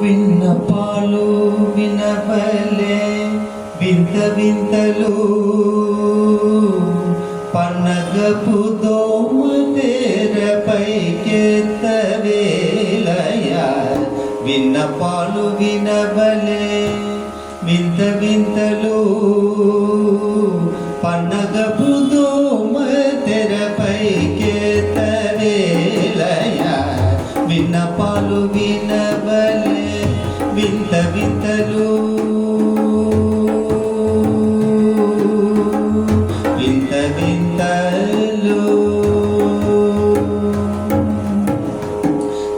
విన్నపాలు వినవలే వింత వింతలు పన్నగపు దోమ తెరపైకెత్తవేలయ విన్నపాలు వినవలే వింత వింతలు పన్నగపు దోమ తెరపైకెత్తవేలయ విన్నపాలు వినవలే వింత వింతలు వింత వింతలు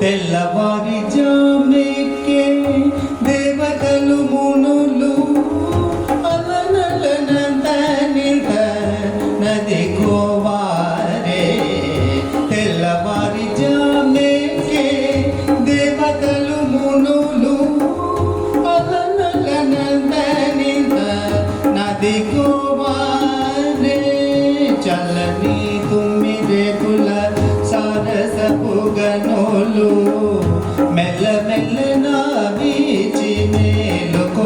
తెల్లవారి జామెక్కే దేవతలు మునులు అలనలనందనిత నది గోవారే తెల్లవారి జామెక్కే దేవతలు మునులు అలనలనందనిత నది గోవారే చల్లని తుమ్మిరేకుల సారసపు గనులు మెల్ల మెల్ల నా వీచి మేలుకొనవేలయ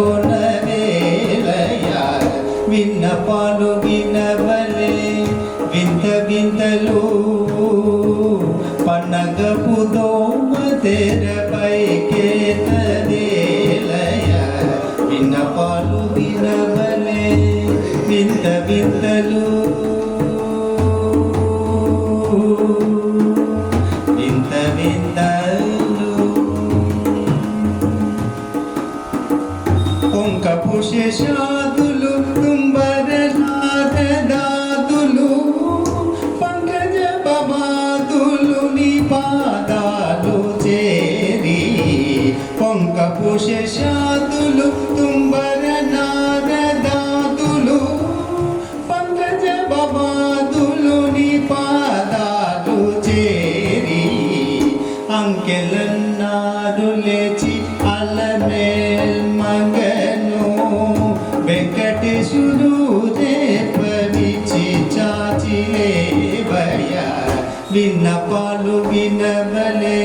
విన్నపాలు వినవలే వింత వింతలు పన్నగపు దోమ తెరపైకెత్తవేలయ విన్నపాలు వినవలే వింత వింతలు వింత వింతలు పొంకపు శేషాదులు తుంబరనాథదాదులు పంకజ పమాదులు నీ పాదాలు చేరి పొంకపు శేషాదులు తుంబరనాథదాదులు పంకజ పమాదులు నీ పాదాలు చేరి అంకెలన్నారు లేచి అలమేల్ మగను వెంకటేశుడు రేపరిచి చాచిలేవయ విన్నపాలు వినవలే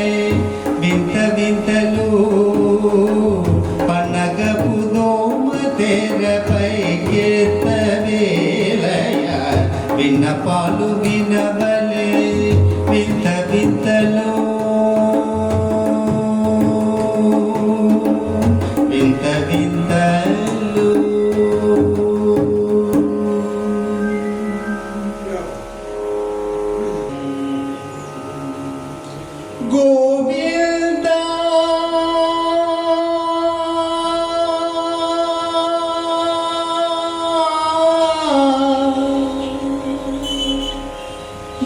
వింత వింతలు పన్నగపు దోమ తెరపైకెత్తవేలయ విన్నపాలు వినవలే వింత వింతలు వింత వింతలు గోవింద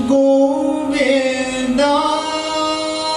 గోవింద